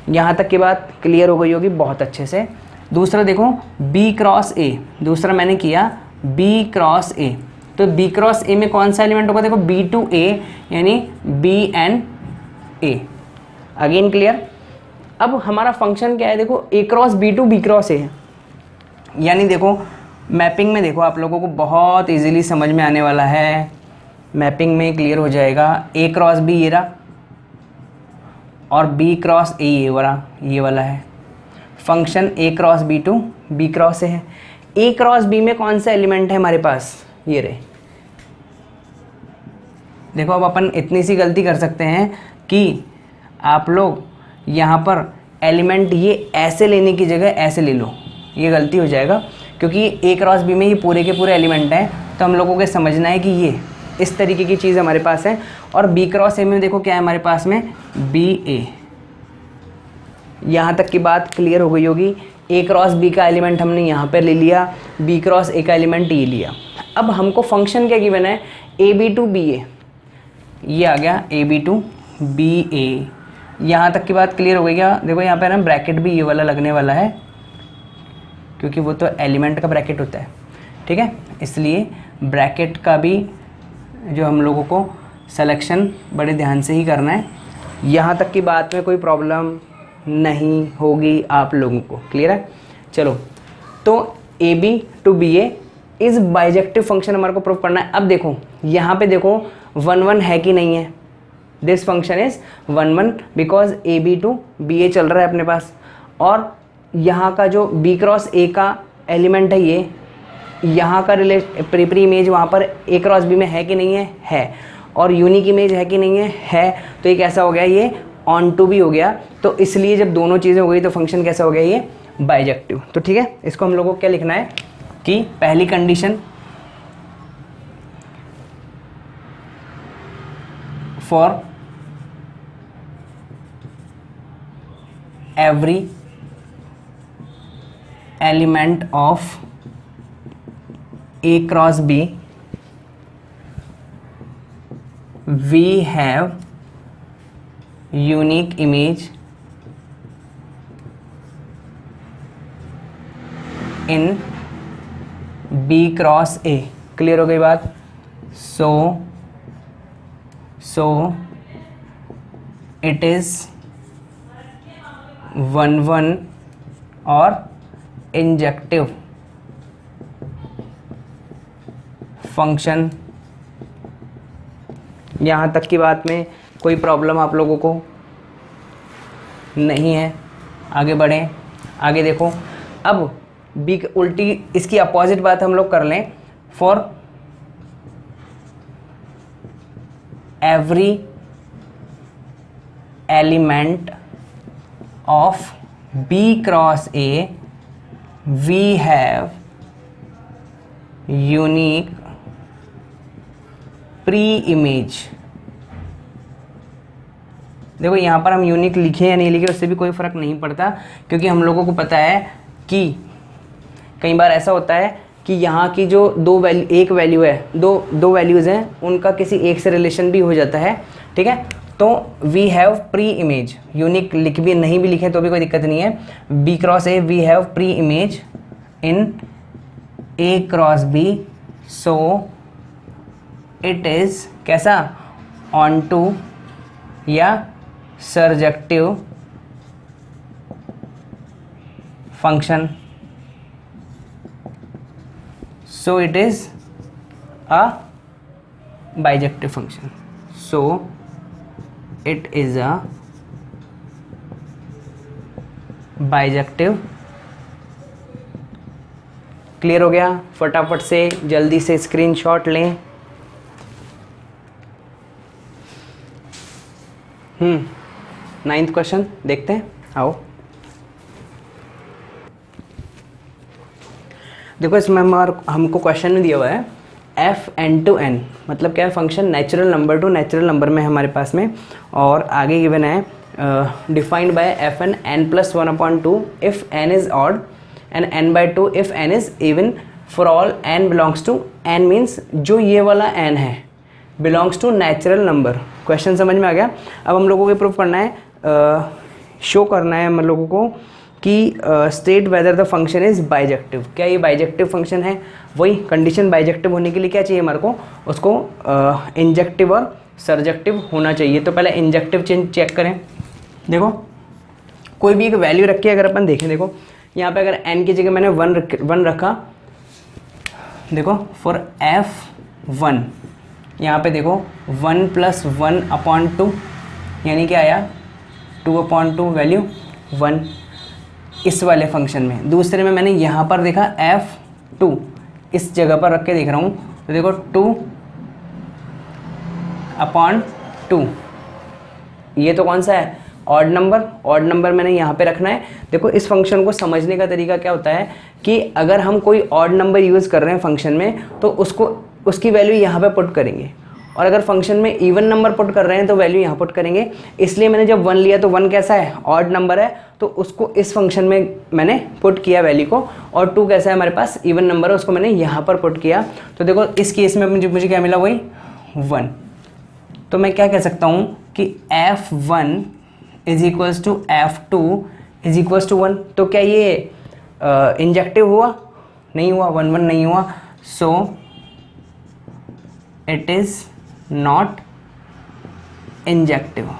यहाँ तक की बात क्लियर हो गई होगी बहुत अच्छे से। दूसरा देखो बी क्रॉस ए, दूसरा मैंने किया बी क्रॉस ए, तो बी क्रॉस ए में कौन सा एलिमेंट होगा? देखो बी टू ए, यानी B and A. Again clear? अब हमारा फंक्शन क्या है? देखो A cross B to B cross A है, यानी देखो मैपिंग में देखो आप लोगों को बहुत इजीली समझ में आने वाला है। मैपिंग में क्लियर हो जाएगा, ए क्रॉस बी ये रहा और बी क्रॉस ए ये वाला है। Function A cross B to B cross A है। ए क्रॉस बी में कौन सा एलिमेंट है हमारे पास? ये रहे। देखो अब अपन इतनी सी गलती कर सकते हैं कि आप लोग यहाँ पर एलिमेंट ये ऐसे लेने की जगह ऐसे ले लो, ये गलती हो जाएगा, क्योंकि ए क्रॉस बी में ये पूरे के पूरे एलिमेंट हैं, तो हम लोगों को समझना है कि ये इस तरीके की चीज़ हमारे पास है। और बी क्रॉस ए में देखो क्या है हमारे पास में? बी ए। यहाँ तक की बात क्लियर हो गई होगी। ए क्रॉस बी का एलिमेंट हमने यहाँ पर ले लिया, बी क्रॉस ए का एलिमेंट ये लिया। अब हमको फंक्शन क्या गिवन है? ए बी टू बी ए, ये आ गया ए बी टू बी ए। यहाँ तक की बात क्लियर हो गई क्या? देखो यहाँ पे ना ब्रैकेट भी ये वाला लगने वाला है, क्योंकि वो तो एलिमेंट का ब्रैकेट होता है, ठीक है? इसलिए ब्रैकेट का भी जो हम लोगों को सिलेक्शन बड़े ध्यान से ही करना है। यहाँ तक की बात में कोई प्रॉब्लम नहीं होगी आप लोगों को। क्लियर है? चलो, तो A B to B A is bijective function हमारे को प्रूव करना है। अब देखो यहाँ पे देखो 1 1 है कि नहीं है? This function is 1 1 because A B to B A चल रहा है अपने पास, और यहाँ का जो बी क्रॉस ए का एलिमेंट है ये, यहाँ का प्री इमेज वहाँ पर ए क्रॉस बी में है कि नहीं है? है। और यूनिक इमेज है कि नहीं है? है। तो ये कैसा हो गया? ये ऑन टू भी हो गया। तो इसलिए जब दोनों चीज़ें हो गई तो फंक्शन कैसा हो गया? ये बाइजेक्टिव। तो ठीक है, इसको हम लोगों को क्या लिखना है कि पहली condition for every element of A cross B we have unique image in B cross A। Clear हो गई बात? so it is 1 1 और इंजेक्टिव फंक्शन। यहाँ तक की बात में कोई प्रॉब्लम आप लोगों को नहीं है। आगे बढ़ें, आगे देखो। अब बी उल्टी इसकी अपोजिट बात हम लोग कर लें। For every element of B cross A we have unique pre-image। देखो यहाँ पर हम यूनिक लिखे या नहीं लिखे उससे भी कोई फ़र्क नहीं पड़ता, क्योंकि हम लोगों को पता है कि कई बार ऐसा होता है कि यहाँ की जो एक वैल्यू है, दो वैल्यूज़ हैं, उनका किसी एक से रिलेशन भी हो जाता है, ठीक है? तो we have pre image, unique लिख भी नहीं भी लिखें तो भी कोई दिक्कत नहीं है, B cross A we have pre image in A cross B, so it is कैसा, ऑन टू या surjective function, so it is a bijective function, so it is a bijective. Clear हो गया? फटाफट से जल्दी से स्क्रीनशॉट लें। Ninth question देखते हैं, आओ। देखो इसमें हमको क्वेश्चन में दिया हुआ है एफ एन टू एन, मतलब क्या है, function natural number to natural number में हमारे पास में, और आगे गिवन है defined by F N N plus 1/2 if N is odd and n by 2 if n is even, for all n belongs to, n means जो ये वाला n है belongs to natural number. Question समझ में आ गया? अब हम लोगों को प्रूव करना है, शो करना है हम लोगों को कि state whether the function is bijective. क्या ये बाइजेक्टिव फंक्शन है? वही कंडीशन, बाइजेक्टिव होने के लिए क्या चाहिए हमारे को, उसको इंजेक्टिव और सर्जेक्टिव होना चाहिए। तो पहले इंजेक्टिव चेक करें। देखो कोई भी एक वैल्यू रखी है, अगर अपन देखें, देखो यहाँ पे अगर n की जगह मैंने 1 रखा, देखो फॉर f1 यहाँ पे देखो 1 + 1/2 यानी क्या आया, 2/2 वैल्यू 1 इस वाले फंक्शन में। दूसरे में मैंने यहाँ पर देखा f2 इस जगह पर रख के देख रहा हूँ, तो देखो 2/2, ये तो कौन सा है, ऑड नंबर। ऑड नंबर मैंने यहाँ पे रखना है। देखो इस फंक्शन को समझने का तरीका क्या होता है कि अगर हम कोई ऑड नंबर यूज़ कर रहे हैं फंक्शन में, तो उसकी वैल्यू यहाँ पे पुट करेंगे, और अगर फंक्शन में इवन नंबर पुट कर रहे हैं तो वैल्यू यहाँ पुट करेंगे। इसलिए मैंने जब 1 लिया तो 1 कैसा है, ऑड नंबर है, तो उसको इस फंक्शन में मैंने पुट किया वैल्यू को, और 2 कैसा है हमारे पास, इवन नंबर है, उसको मैंने यहाँ पर पुट किया। तो देखो इस केस में मुझे क्या मिला, वही 1। तो मैं क्या कह सकता हूँ कि f1 is equals to f2 is equals to 1। तो क्या ये इंजेक्टिव हुआ? नहीं हुआ, 1 नहीं हुआ, सो इट इज नॉट इंजेक्टिव।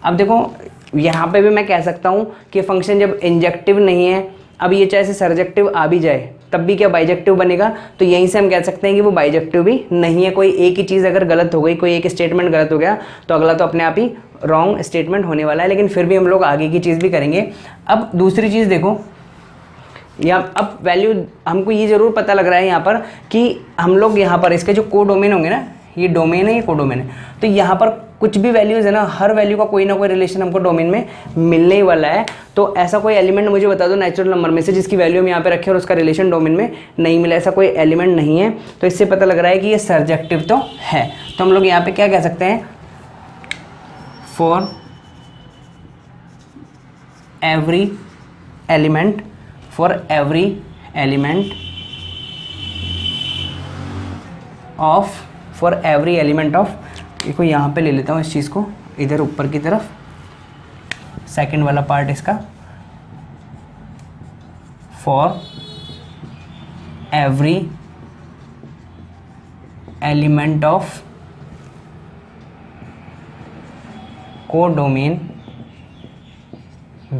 अब देखो यहाँ पे भी मैं कह सकता हूँ कि फंक्शन जब इंजेक्टिव नहीं है, अब ये चाहे से सर्जेक्टिव आ भी जाए तब भी क्या बाइजेक्टिव बनेगा, तो यहीं से हम कह सकते हैं कि वो बाइजेक्टिव भी नहीं है। कोई एक ही चीज़ अगर गलत हो गई, कोई एक स्टेटमेंट गलत हो गया, तो अगला तो अपने आप ही रॉन्ग स्टेटमेंट होने वाला है, लेकिन फिर भी हम लोग आगे की चीज़ भी करेंगे। अब दूसरी चीज़ देखो, या अब वैल्यू हमको ये ज़रूर पता लग रहा है यहाँ पर कि हम लोग यहाँ पर इसके जो कोडोमेन होंगे ना, ये डोमेन है, ये कोडोमेन है, तो यहाँ पर कुछ भी वैल्यूज़ है ना, हर वैल्यू का कोई ना कोई रिलेशन हमको डोमेन में मिलने ही वाला है। तो ऐसा कोई एलिमेंट मुझे बता दो नेचुरल नंबर में से जिसकी वैल्यू हम यहाँ पे रखे और उसका रिलेशन डोमेन में नहीं मिला, ऐसा कोई एलिमेंट नहीं है। तो इससे पता लग रहा है कि ये सर्जेक्टिव तो है। तो हम लोग यहाँ पे क्या कह सकते हैं, फॉर एवरी एलिमेंट ऑफ इसको यहाँ पे ले लेता हूँ, इस चीज़ को इधर ऊपर की तरफ, सेकंड वाला पार्ट इसका, for every element of codomain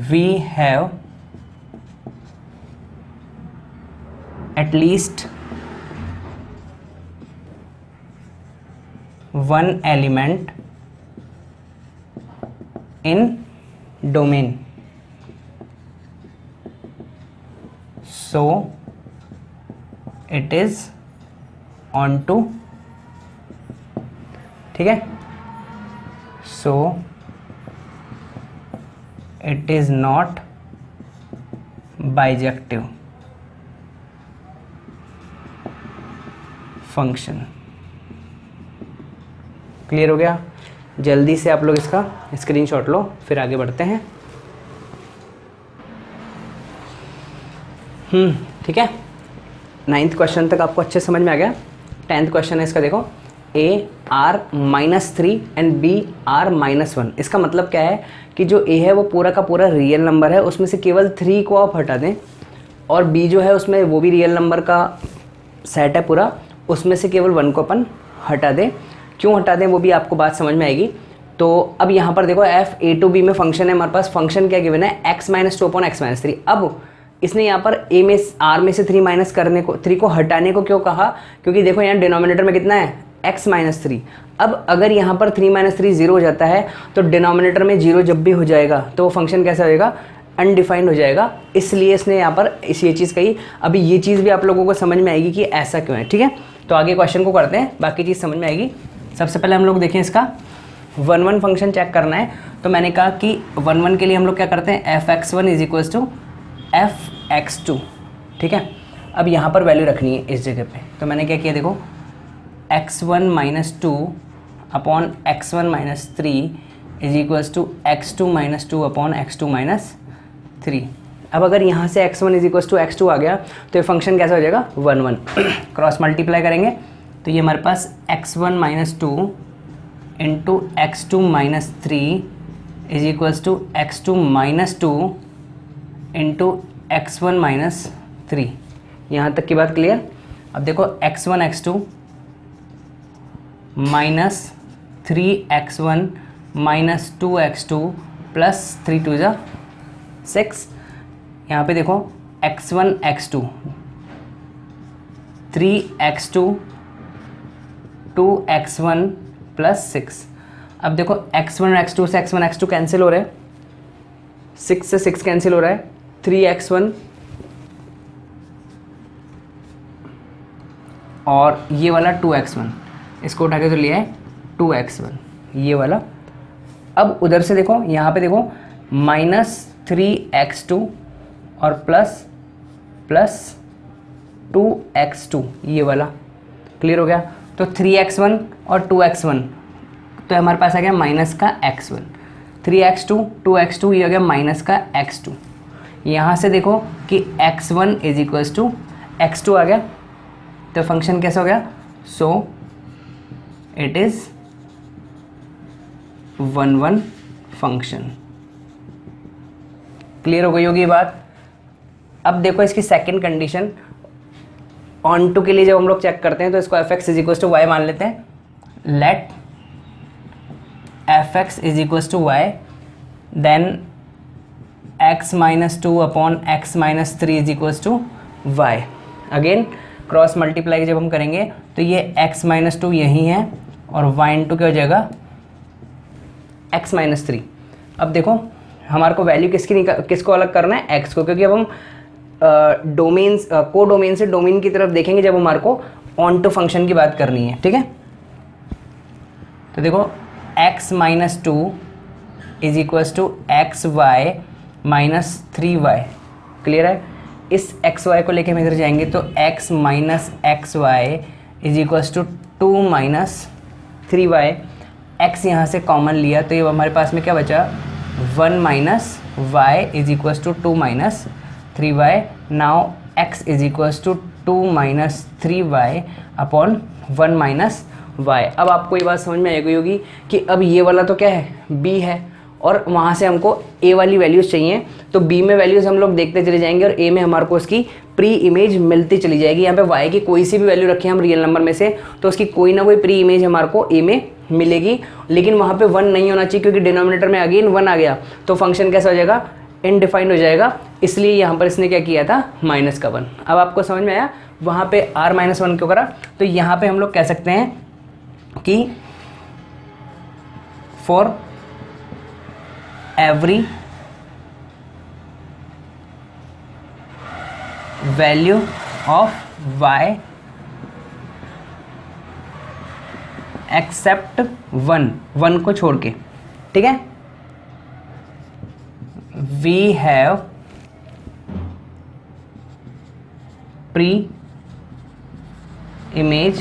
we have at least one element in domain, so it is onto, ठीक है, so it is not bijective function. Clear हो गया? जल्दी से आप लोग इसका स्क्रीनशॉट लो, फिर आगे बढ़ते हैं। ठीक है, 9th क्वेश्चन तक आपको अच्छे समझ में आ गया। 10th क्वेश्चन है इसका, देखो A R -3 and B R -1। इसका मतलब क्या है कि जो ए है वो पूरा का पूरा रियल नंबर है, उसमें से केवल 3 को आप हटा दें, और बी जो है उसमें वो भी रियल नंबर का सेट है पूरा, उसमें से केवल 1 को अपन हटा दें। क्यों हटा दें वो भी आपको बात समझ में आएगी। तो अब यहाँ पर देखो एफ ए टू बी में फंक्शन है हमारे पास, फंक्शन क्या गिवन है x - 2 अपॉन x - 3। अब इसने यहाँ पर ए में आर में से 3 माइनस करने को, 3 को हटाने को क्यों कहा, क्योंकि देखो यहाँ डिनोमिनेटर में कितना है x - 3। अब अगर यहाँ पर 3 - 3 0 हो जाता है तो डिनोमिनेटर में 0 जब भी हो जाएगा तो वो फंक्शन कैसा होएगा, अनडिफाइंड हो जाएगा। इसलिए इसने यहाँ पर ये चीज़ कही। अभी ये चीज़ भी आप लोगों को समझ में आएगी कि ऐसा क्यों है, ठीक है। तो आगे क्वेश्चन को करते हैं, बाकी चीज़ समझ में आएगी। सबसे पहले हम लोग देखें इसका 1 फंक्शन चेक करना है। तो मैंने कहा कि 1 के लिए हम लोग क्या करते हैं, fx1 = fx2, ठीक है। अब यहाँ पर वैल्यू रखनी है इस जगह पे, तो मैंने क्या किया देखो, x1 - 2 upon x1 - 3 = x2 - 2 upon x2 - 3। अब अगर यहाँ से x1 = x2 आ गया तो ये फंक्शन कैसा हो जाएगा, 1 1। क्रॉस मल्टीप्लाई करेंगे तो ये हमारे पास x1 - 2 into x2 - 3 = x2 - 2 into x1 - 3। यहाँ तक की बात क्लियर। अब देखो x1 x2 minus 3x1 minus 2x2 plus 3 2 ज़ा 6। यहाँ पे देखो x1 x2 3x2 2x1 plus 6। अब देखो x1 x2 से x1 x2 कैंसिल हो रहा है, 6 से 6 कैंसिल हो रहा है, 3x1 और ये वाला 2x1, इसको उठा के तो लिया है 2x1 ये वाला। अब उधर से देखो यहाँ पे देखो -3x2 और प्लस 2x2 ये वाला। क्लियर हो गया। तो 3x1 और 2x1 तो हमारे पास आ गया माइनस का x1, 3x2 2x2 ये हो गया माइनस का x2। यहाँ से देखो कि x1 = x2 आ गया, तो फंक्शन कैसा हो गया, so it is 1 1 function. Clear हो गई होगी ये बात। अब देखो इसकी सेकंड कंडीशन, ऑन टू के लिए जब हम लोग चेक करते हैं तो इसको fx = y मान लेते हैं। Let fx = y then x - 2 upon x - 3 = y। Again cross multiply जब हम करेंगे तो ये x - 2 यही है और y इंटू क्या हो जाएगा, x - 3। अब देखो हमारे को वैल्यू किसको अलग करना है, x को, क्योंकि अब हम डोमेन्स को डोमेन से डोमेन की तरफ देखेंगे जब हमारे को ऑन टू फंक्शन की बात करनी है, ठीक है। तो देखो x - 2 = xy - 3y। क्लियर है। इस xy को लेके हम इधर जाएंगे तो x - xy = 2 - 3y। x यहाँ से कॉमन लिया तो ये हमारे पास में क्या बचा, 1 - y = 2 - 3y। Now x = 2 - 3y upon 1 - y। अब आपको ये बात समझ में आई होगी कि अब ये वाला तो क्या है, b है, और वहाँ से हमको a वाली वैल्यूज़ चाहिए। तो b में वैल्यूज़ हम लोग देखते चले जाएंगे और a में हमारे को उसकी प्री इमेज मिलती चली जाएगी। यहाँ पे y की कोई सी भी वैल्यू रखें हम रियल नंबर में से तो उसकी कोई ना कोई प्री इमेज हमारे को a में मिलेगी। लेकिन वहाँ पे 1 नहीं होना चाहिए, क्योंकि डिनोमिनेटर में अगेन 1 आ गया तो फंक्शन कैसा हो जाएगा, इनडिफाइंड हो जाएगा। इसलिए यहाँ पर इसने क्या किया था, -1। अब आपको समझ में आया वहाँ पे r - 1 क्यों करा। तो यहाँ पे हम लोग कह सकते हैं कि for every value of y except 1 को छोड़ के, ठीक है, we have pre-image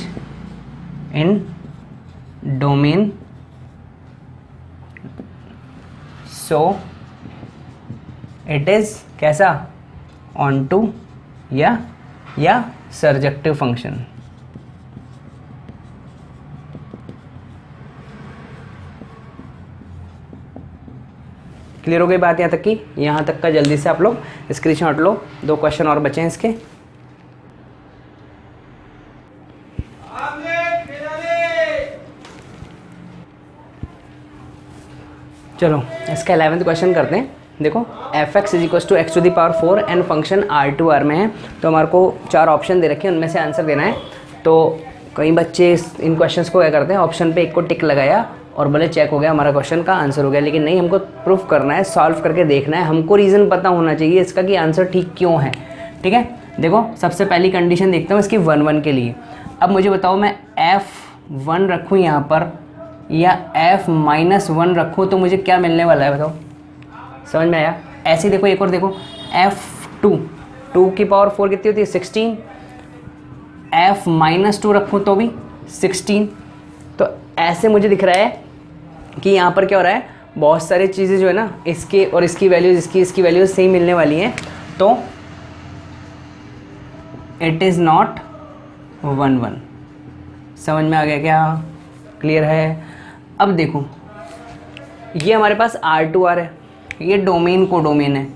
in domain, so it is कैसा, onto या surjective function। क्लियर हो गई बात यहाँ तक की? यहाँ तक का जल्दी से आप लोग स्क्रीनशॉट लो, 2 क्वेश्चन और बचे हैं इसके। चलो इसका 11th क्वेश्चन करते हैं। देखो F X is equal to X to the power 4 and function R to R में है, तो हमारे को 4 ऑप्शन दे रखे हैं, उनमें से आंसर देना है। तो कई बच्चे इन क्वेश्चंस को क्या करते हैं, ऑप्शन पे एक को टिक लगाया और बोले चेक हो गया हमारा क्वेश्चन का आंसर हो गया, लेकिन नहीं, हमको प्रूफ करना है, सॉल्व करके देखना है, हमको रीज़न पता होना चाहिए इसका कि आंसर ठीक क्यों है। ठीक है, देखो सबसे पहली कंडीशन देखता हूँ इसकी 1 1 के लिए। अब मुझे बताओ मैं F1 रखूँ यहाँ पर या F-1 रखूँ तो मुझे क्या मिलने वाला है बताओ, समझ में आया? ऐसे ही देखो एक और देखो F2, 2 की पावर 4 कितनी होती है 16, F-2 रखूँ तो भी 16। तो ऐसे मुझे दिख रहा है कि यहाँ पर क्या हो रहा है, बहुत सारी चीज़ें जो है ना इसके और इसकी वैल्यूज़, इसकी वैल्यूज़ सेम मिलने वाली हैं, तो इट इज़ नॉट 1 1। समझ में आ गया क्या? क्लियर है? अब देखो ये हमारे पास R2R है, ये डोमेन को डोमेन है।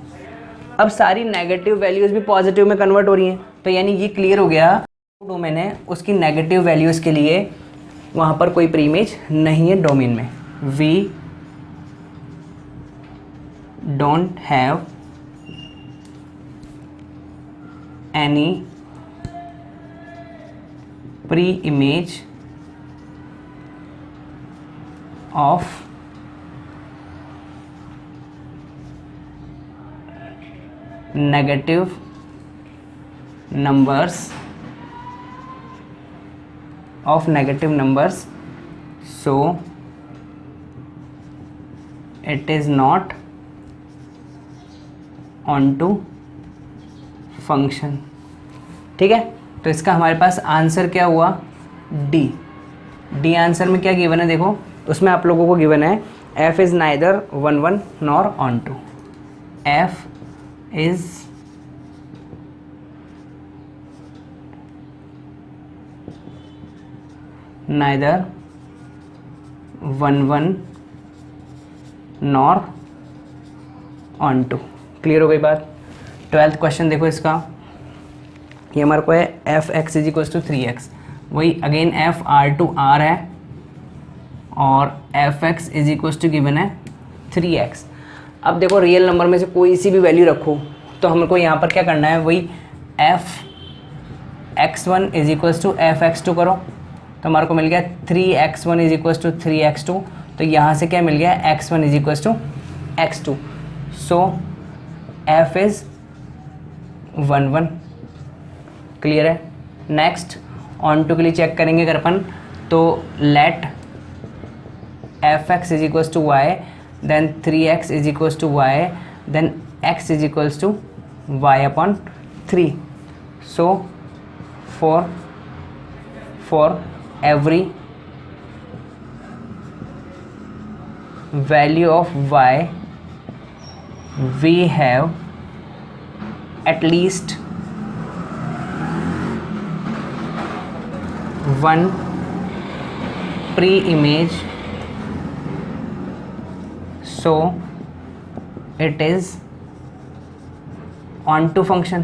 अब सारी नेगेटिव वैल्यूज़ भी पॉजिटिव में कन्वर्ट हो रही हैं, तो यानी ये क्लियर हो गया, डोमेन है उसकी नेगेटिव वैल्यूज़ के लिए वहाँ पर कोई प्री इमेज नहीं है डोमेन में। We don't have any pre image of negative numbers so it is not onto function। ठीक है, तो इसका हमारे पास आंसर क्या हुआ? डी आंसर में क्या गिवन है देखो, उसमें आप लोगों को गिवन है f is neither 1 1 nor onto. f is neither 1 1 nor onto. Clear हो गई बात? 12th क्वेश्चन देखो इसका, ये हमारे को है F X is equal to 3x, वही अगेन एफ R2R है और F X is equal to given है 3x। अब देखो रियल नंबर में से कोई सी भी वैल्यू रखो तो हमको यहाँ पर क्या करना है, वही f(x1) is equal to f(x2) करो, तो हमारे को मिल गया 3x1 is equal to 3x2, तो यहाँ से क्या मिल गया x1 is equal to x2। So f is 1 1। Clear है? नेक्स्ट ऑन टू के लिए चेक करेंगे अगर अपन, तो लेट f(x) is equals to y, then 3x is equals to y, then x is equals to y upon 3. So for every value of y we have at least one pre-image, so it is on to function।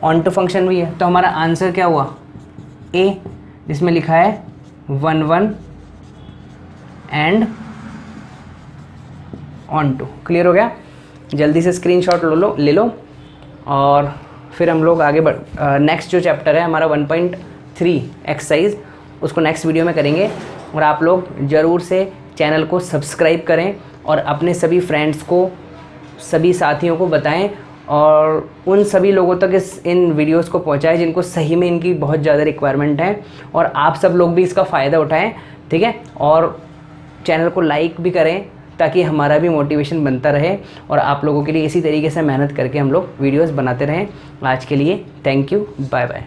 on to function भी है, तो हमारा answer क्या हुआ? A, जिसमें लिखा है 1 1 and on to. Clear हो गया? जल्दी से स्क्रीनशॉट ले लो और फिर हम लोग आगे नेक्स्ट जो चैप्टर है हमारा 1.3 एक्सरसाइज, उसको नेक्स्ट वीडियो में करेंगे। और आप लोग ज़रूर से चैनल को सब्सक्राइब करें और अपने सभी फ्रेंड्स को, सभी साथियों को बताएं और उन सभी लोगों तक इन वीडियोस को पहुंचाएं जिनको सही में इनकी बहुत ज़्यादा रिक्वायरमेंट है, और आप सब लोग भी इसका फ़ायदा उठाएं। ठीक है, और चैनल को लाइक भी करें ताकि हमारा भी मोटिवेशन बनता रहे और आप लोगों के लिए इसी तरीके से मेहनत करके हम लोग वीडियोस बनाते रहें। आज के लिए थैंक यू, बाय बाय।